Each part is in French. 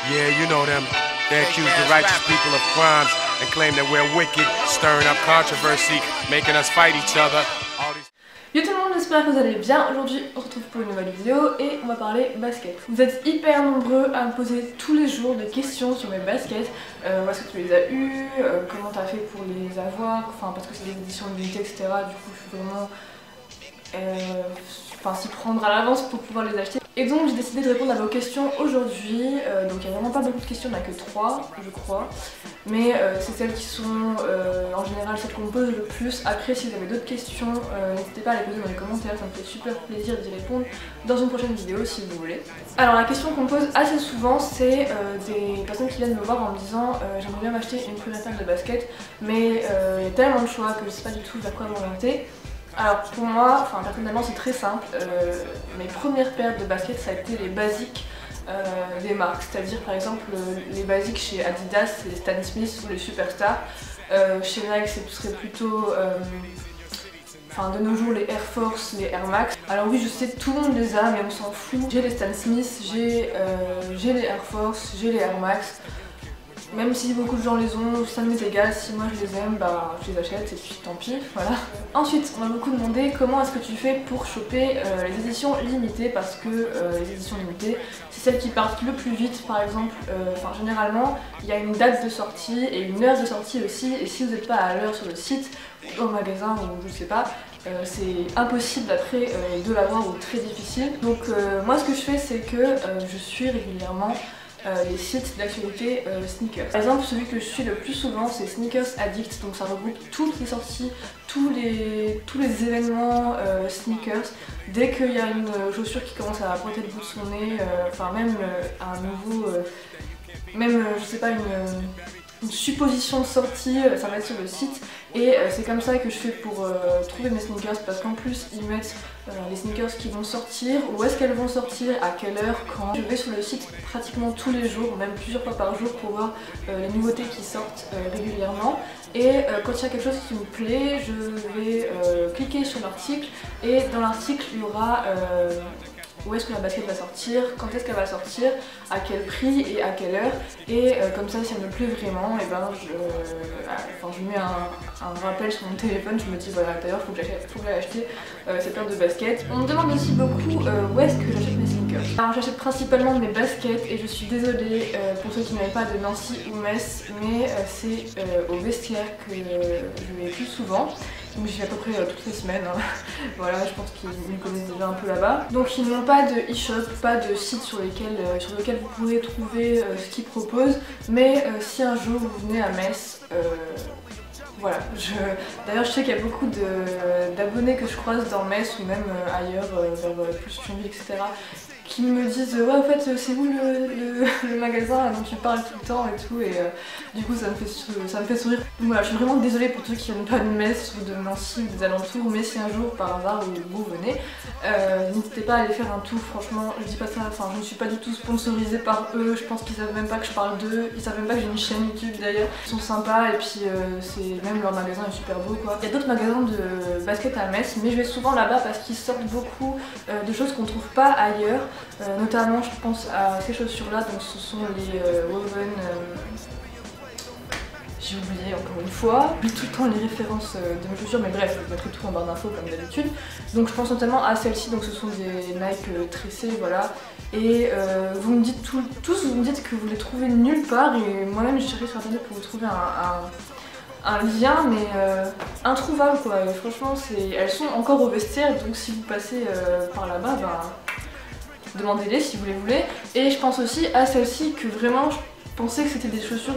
Yeah, you know them. They accuse the righteous people of crimes and claim that we're wicked, stirring up controversy, making us fight each other. Yo tout le monde, j'espère que vous allez bien. Aujourd'hui on se retrouve pour une nouvelle vidéo et on va parler basket. Vous êtes hyper nombreux à me poser tous les jours des questions sur mes baskets. Où est-ce que tu les as eues, comment t'as fait pour les avoir, enfin parce que c'est des éditions limitées etc. Du coup je suis vraiment s'y prendre à l'avance pour pouvoir les acheter. Et donc j'ai décidé de répondre à vos questions aujourd'hui. Donc il n'y a vraiment pas beaucoup de questions, il n'y en a que 3 je crois. Mais c'est celles qui sont en général celles qu'on me pose le plus. Après si vous avez d'autres questions, n'hésitez pas à les poser dans les commentaires, ça me fait super plaisir d'y répondre dans une prochaine vidéo si vous voulez. Alors la question qu'on me pose assez souvent c'est des personnes qui viennent me voir en me disant j'aimerais bien m'acheter une première paire de basket mais il y a tellement de choix que je sais pas du tout vers quoi m'orienter. Alors pour moi, personnellement c'est très simple, mes premières paires de baskets ça a été les basiques des marques, c'est-à-dire par exemple les basiques chez Adidas, c'est les Stan Smith ou les Superstar, chez Nike ce serait plutôt de nos jours les Air Force, les Air Max. Alors oui je sais tout le monde les a mais on s'en fout, j'ai les Stan Smith, j'ai les Air Force, j'ai les Air Max. Même si beaucoup de gens les ont, ça m'est égal, si moi je les aime, bah je les achète et puis tant pis, voilà. Ensuite, on m'a beaucoup demandé comment est-ce que tu fais pour choper les éditions limitées parce que les éditions limitées, c'est celles qui partent le plus vite par exemple. Généralement, il y a une date de sortie et une heure de sortie aussi et si vous n'êtes pas à l'heure sur le site, ou au magasin ou je sais pas, c'est impossible après de l'avoir ou très difficile. Donc moi ce que je fais c'est que je suis régulièrement les sites d'actualité sneakers. Par exemple celui que je suis le plus souvent c'est Sneakers Addict, donc ça regroupe toutes les sorties, tous les événements sneakers. Dès qu'il y a une chaussure qui commence à pointer le bout de son nez, même un nouveau, je sais pas, une supposition de sortie, ça va être sur le site et c'est comme ça que je fais pour trouver mes sneakers parce qu'en plus ils mettent les sneakers qui vont sortir, où est-ce qu'elles vont sortir, à quelle heure, quand. Je vais sur le site pratiquement tous les jours, même plusieurs fois par jour pour voir les nouveautés qui sortent régulièrement et quand il y a quelque chose qui me plaît, je vais cliquer sur l'article et dans l'article il y aura où est-ce que la basket va sortir, quand est-ce qu'elle va sortir, à quel prix et à quelle heure et comme ça si elle me plaît vraiment et je mets un rappel sur mon téléphone, je me dis voilà d'ailleurs faut que j'aille acheter cette paire de baskets. On me demande aussi beaucoup où est-ce que j'achète mes sneakers. Alors j'achète principalement mes baskets et je suis désolée pour ceux qui n'avaient pas de Nancy ou Metz mais c'est au Vestiaire que je vais plus souvent. Donc j'y vais à peu près toutes les semaines, hein. Voilà, je pense qu'ils me connaissent déjà un peu là-bas. Donc ils n'ont pas de e-shop, pas de site sur lequel vous pourrez trouver ce qu'ils proposent. Mais si un jour vous venez à Metz, voilà. D'ailleurs je sais qu'il y a beaucoup d'abonnés que je croise dans Metz ou même ailleurs, vers plus Thionville, etc. qui me disent ouais en fait c'est où le magasin dont tu parles tout le temps et tout et du coup ça me fait sourire. Donc voilà, je suis vraiment désolée pour ceux qui viennent pas de Metz ou de Nancy ou des alentours, mais si un jour par hasard vous venez, n'hésitez pas à aller faire un tour. Franchement je dis pas ça, je ne suis pas du tout sponsorisée par eux, je pense qu'ils savent même pas que je parle d'eux, ils savent même pas que j'ai une chaîne YouTube d'ailleurs. Ils sont sympas et puis même leur magasin est super beau quoi. Il y a d'autres magasins de basket à Metz mais je vais souvent là-bas parce qu'ils sortent beaucoup de choses qu'on trouve pas ailleurs. Notamment je pense à ces chaussures là, donc ce sont les Woven, j'ai oublié encore une fois, j'oublie tout le temps les références de mes chaussures mais bref je vous mettrai tout en barre d'infos comme d'habitude. Donc je pense notamment à celles-ci, donc ce sont des Nike tressées voilà. Et vous me dites tous vous me dites que vous les trouvez nulle part et moi-même j'ai cherché sur internet pour vous trouver un lien mais introuvable quoi. Et franchement elles sont encore au Vestiaire donc si vous passez par là-bas demandez-les si vous les voulez. Et je pense aussi à celle-ci que vraiment je pensais que c'était des chaussures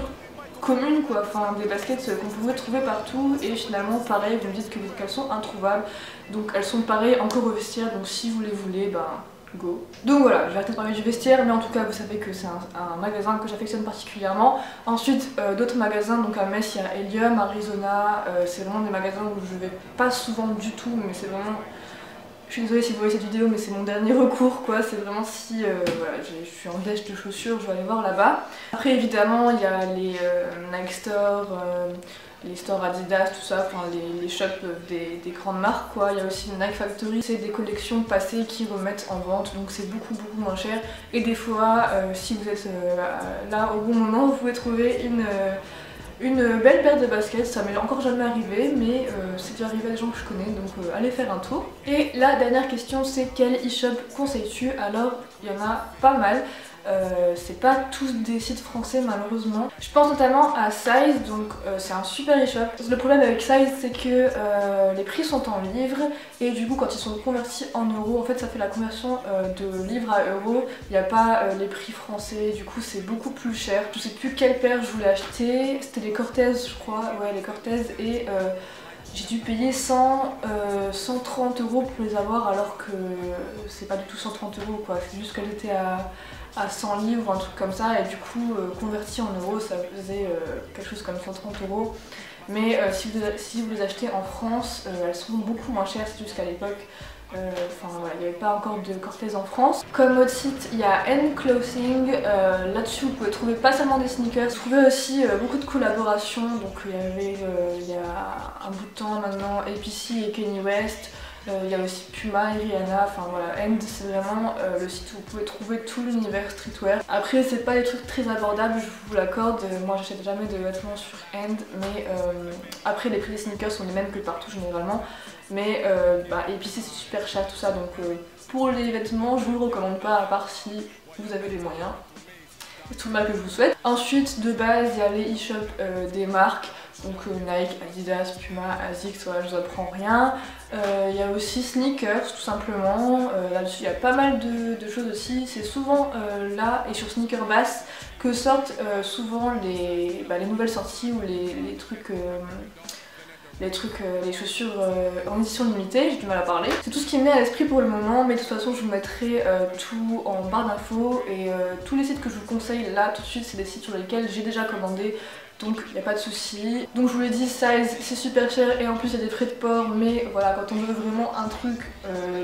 communes quoi, des baskets qu'on pouvait trouver partout et finalement pareil vous me dites qu'elles sont introuvables. Donc elles sont pareilles encore au Vestiaire donc si vous les voulez go. Donc voilà, je vais arrêter de parler du Vestiaire mais en tout cas vous savez que c'est un magasin que j'affectionne particulièrement. Ensuite d'autres magasins, donc à Metz il y a Helium, Arizona, c'est vraiment des magasins où je vais pas souvent du tout mais c'est vraiment Je suis désolée si vous voyez cette vidéo, mais c'est mon dernier recours quoi, c'est vraiment si voilà, je suis en dèche de chaussures, je vais aller voir là-bas. Après évidemment il y a les Nike Store, les stores Adidas, tout ça, enfin les shops des grandes marques quoi. Il y a aussi Nike Factory, c'est des collections passées qui remettent en vente, donc c'est beaucoup moins cher. Et des fois, si vous êtes là au bon moment, vous pouvez trouver une belle paire de baskets. Ça m'est encore jamais arrivé, mais c'est déjà arrivé à des gens que je connais, donc allez faire un tour. Et la dernière question, c'est quel e-shop conseilles-tu? Alors, il y en a pas mal. C'est pas tous des sites français malheureusement. Je pense notamment à Size, donc c'est un super e-shop. Le problème avec Size c'est que les prix sont en livres et du coup quand ils sont convertis en euros, en fait ça fait la conversion de livres à euros. Il n'y a pas les prix français, du coup c'est beaucoup plus cher. Je sais plus quelle paire je voulais acheter, c'était les Cortez je crois, ouais les Cortez et j'ai dû payer 130 € pour les avoir alors que c'est pas du tout 130 € quoi, c'est juste qu'elles étaient à 100 livres ou un truc comme ça et du coup converti en euros ça faisait quelque chose comme 130 €. Mais si vous les achetez en France, elles sont beaucoup moins chères, c'est juste qu'à l'époque enfin voilà, il n'y avait pas encore de Cortez en France. Comme autre site, il y a N Clothing, là-dessus vous pouvez trouver pas seulement des sneakers, vous trouvez aussi beaucoup de collaborations, donc il y a un bout de temps maintenant APC et Kanye West. Il y a aussi Puma et Rihanna, enfin voilà, End c'est vraiment le site où vous pouvez trouver tout l'univers streetwear. Après c'est pas des trucs très abordables, je vous l'accorde, moi j'achète jamais de vêtements sur End, mais après les prix des sneakers sont les mêmes que partout généralement. Mais épicé c'est super cher tout ça, donc pour les vêtements je vous le recommande pas à part si vous avez les moyens. C'est tout le mal que je vous souhaite. Ensuite de base il y a les e-shops des marques. Donc Nike, Adidas, Puma, Asics, voilà, je vous apprends rien. Il y a aussi Sneakers tout simplement, là-dessus il y a pas mal de choses aussi. C'est souvent là et sur Sneaker Bass que sortent souvent les nouvelles sorties ou les trucs... les chaussures en édition limitée, j'ai du mal à parler. C'est tout ce qui me vient à l'esprit pour le moment, mais de toute façon je vous mettrai tout en barre d'infos et tous les sites que je vous conseille là tout de suite c'est des sites sur lesquels j'ai déjà commandé. Donc il n'y a pas de souci. Donc je vous l'ai dit, Size c'est super cher et en plus il y a des frais de port, mais voilà, quand on veut vraiment un truc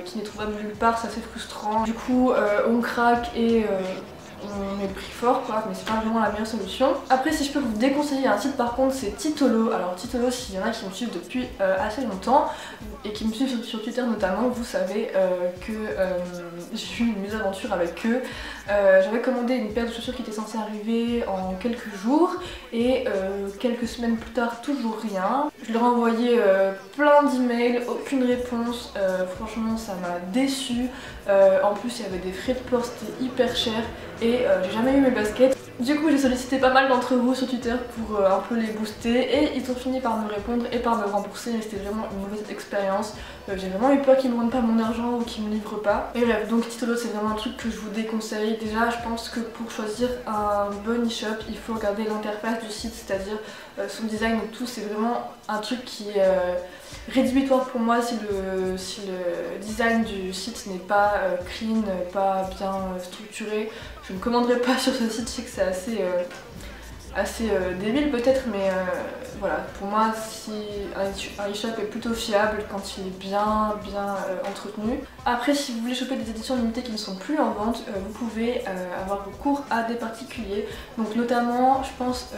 qui n'est trouvable nulle part, c'est assez frustrant. Du coup on craque et on met le prix fort quoi, mais c'est pas vraiment la meilleure solution. Après si je peux vous déconseiller un site par contre c'est Titolo. Alors Titolo, s'il y en a qui me suivent depuis assez longtemps et qui me suivent sur Twitter notamment, vous savez que j'ai eu une mésaventure avec eux. J'avais commandé une paire de chaussures qui était censée arriver en quelques jours et quelques semaines plus tard toujours rien. Je leur ai envoyé plein d'emails, aucune réponse, franchement ça m'a déçue. En plus il y avait des frais de port, c'était hyper cher et j'ai jamais eu mes baskets. Du coup j'ai sollicité pas mal d'entre vous sur Twitter pour un peu les booster et ils ont fini par me répondre et par me rembourser, mais c'était vraiment une mauvaise expérience. J'ai vraiment eu peur qu'ils me rendent pas mon argent ou qu'ils me livrent pas. Et bref, donc Titolo c'est vraiment un truc que je vous déconseille. Déjà je pense que pour choisir un bon e-shop il faut regarder l'interface du site, c'est-à-dire son design et tout, c'est vraiment un truc qui est rédhibitoire pour moi si le design du site n'est pas clean, pas bien structuré. Je ne commanderai pas sur ce site, je sais que c'est assez débile peut-être, mais voilà, pour moi si un e-shop est plutôt fiable quand il est bien entretenu. Après si vous voulez choper des éditions limitées qui ne sont plus en vente, vous pouvez avoir recours à des particuliers, donc notamment je pense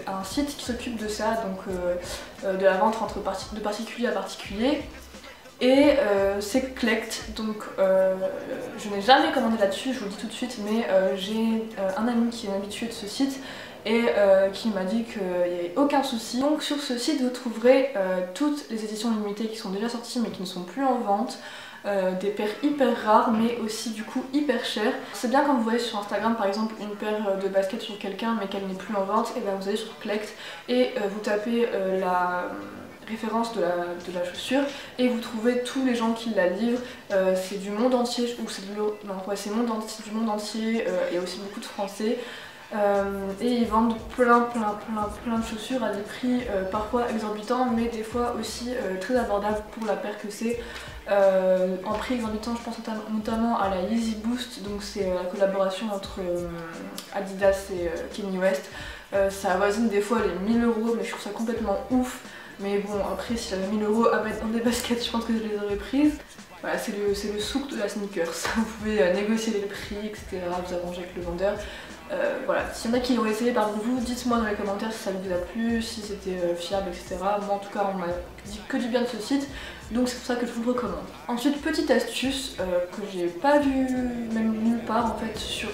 à un site qui s'occupe de ça, donc de la vente de particulier à particulier. Et c'est Collect, donc je n'ai jamais commandé là-dessus, je vous le dis tout de suite, mais j'ai un ami qui est un habitué de ce site et qui m'a dit qu'il n'y avait aucun souci. Donc sur ce site vous trouverez toutes les éditions limitées qui sont déjà sorties mais qui ne sont plus en vente, des paires hyper rares mais aussi du coup hyper chères. C'est bien quand vous voyez sur Instagram par exemple une paire de baskets sur quelqu'un mais qu'elle n'est plus en vente, et bien vous allez sur Collect et vous tapez la référence de la chaussure et vous trouvez tous les gens qui la livrent. C'est du monde entier, ou c'est du monde entier, il y a aussi beaucoup de français. Et ils vendent plein de chaussures à des prix parfois exorbitants mais des fois aussi très abordables pour la paire que c'est. En prix exorbitant je pense notamment à la Yeezy Boost, donc c'est la collaboration entre Adidas et Kanye West. Ça avoisine des fois les 1000 €, mais je trouve ça complètement ouf. Mais bon, après, si j'avais 1000 € à mettre dans des baskets, je pense que je les aurais prises. Voilà, c'est le souk de la sneakers. Vous pouvez négocier les prix, etc. Vous arranger avec le vendeur. Voilà, s'il y en a qui l'ont essayé parmi vous, dites-moi dans les commentaires si ça vous a plu, si c'était fiable, etc. Moi en tout cas, on m'a dit que du bien de ce site, donc c'est pour ça que je vous le recommande. Ensuite, petite astuce que j'ai pas vue même nulle part en fait sur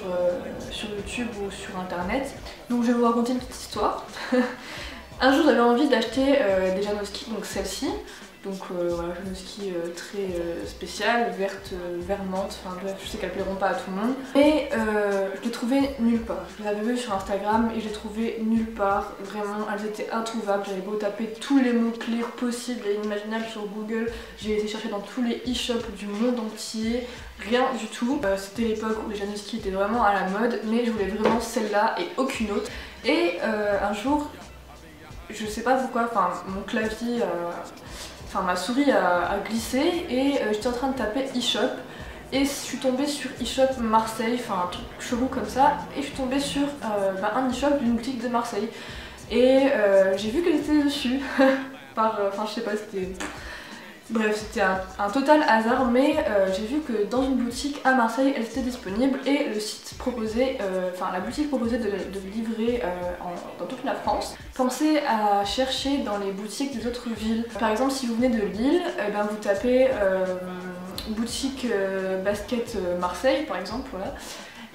YouTube ou sur internet. Donc je vais vous raconter une petite histoire. Un jour j'avais envie d'acheter des Janoski, donc celle-ci. Donc voilà, Janoski très spéciale, verte, vert menthe, enfin bref, je sais qu'elles plairont pas à tout le monde. Et je les trouvais nulle part. Je les avais vues sur Instagram et je les trouvais nulle part. Vraiment, elles étaient introuvables. J'avais beau taper tous les mots-clés possibles et inimaginables sur Google. J'ai été chercher dans tous les e-shops du monde entier. Rien du tout. C'était l'époque où les Janoski étaient vraiment à la mode, mais je voulais vraiment celle-là et aucune autre. Et un jour, je sais pas pourquoi, enfin mon clavier... Enfin, ma souris a glissé et j'étais en train de taper e-shop et je suis tombée sur e-shop Marseille, enfin un truc chelou comme ça, et je suis tombée sur un e-shop d'une boutique de Marseille et j'ai vu qu'elle était dessus enfin je sais pas, c'était... Bref, c'était un total hasard, mais j'ai vu que dans une boutique à Marseille, elle était disponible et le site proposait, la boutique proposait de livrer dans toute la France. Pensez à chercher dans les boutiques des autres villes. Par exemple, si vous venez de Lille, vous tapez boutique basket Marseille, par exemple, voilà.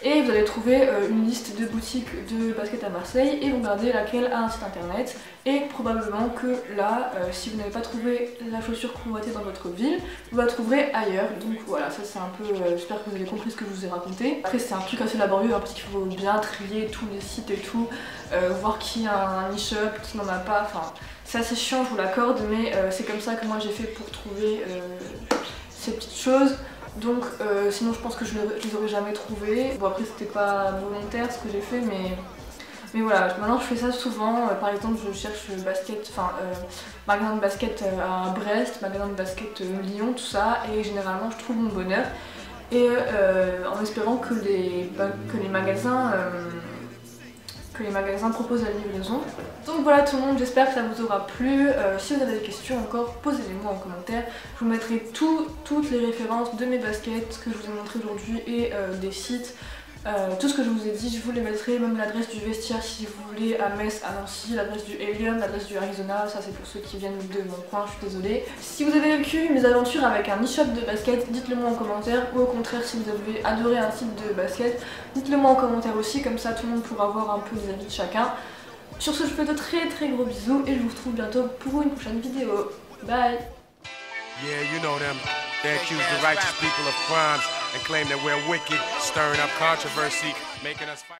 Et vous allez trouver une liste de boutiques de basket à Marseille et vous regardez laquelle a un site internet. Et probablement que là, si vous n'avez pas trouvé la chaussure convoitée dans votre ville, vous la trouverez ailleurs. Donc voilà, ça c'est un peu... j'espère que vous avez compris ce que je vous ai raconté. Après c'est un truc assez laborieux parce qu'il faut bien trier tous les sites et tout, voir qui a un e-shop, qui n'en a pas. Enfin, c'est assez chiant, je vous l'accorde, mais c'est comme ça que moi j'ai fait pour trouver ces petites choses. Donc sinon je pense que je les aurais jamais trouvés. Bon après c'était pas volontaire ce que j'ai fait, mais voilà, maintenant je fais ça souvent. Par exemple je cherche basket, magasin de basket à Brest, magasin de basket Lyon, tout ça, et généralement je trouve mon bonheur. Et en espérant que les magasins proposent la livraison. Donc voilà tout le monde, j'espère que ça vous aura plu. Si vous avez des questions encore, posez-les-moi en commentaire. Je vous mettrai toutes les références de mes baskets que je vous ai montré aujourd'hui et des sites. Tout ce que je vous ai dit, je vous les mettrai, même l'adresse du vestiaire si vous voulez à Metz, à Nancy, l'adresse du Helium, l'adresse du Arizona, ça c'est pour ceux qui viennent de mon coin, je suis désolée. Si vous avez vécu mes aventures avec un e-shop de basket, dites-le moi en commentaire, ou au contraire si vous avez adoré un site de basket, dites-le moi en commentaire aussi, comme ça tout le monde pourra voir un peu les avis de chacun. Sur ce, je vous fais de très gros bisous et je vous retrouve bientôt pour une prochaine vidéo. Bye! Yeah, you know them. They accuse the righteous people of crimes and claim that we're wicked, stirring up controversy, making us fight.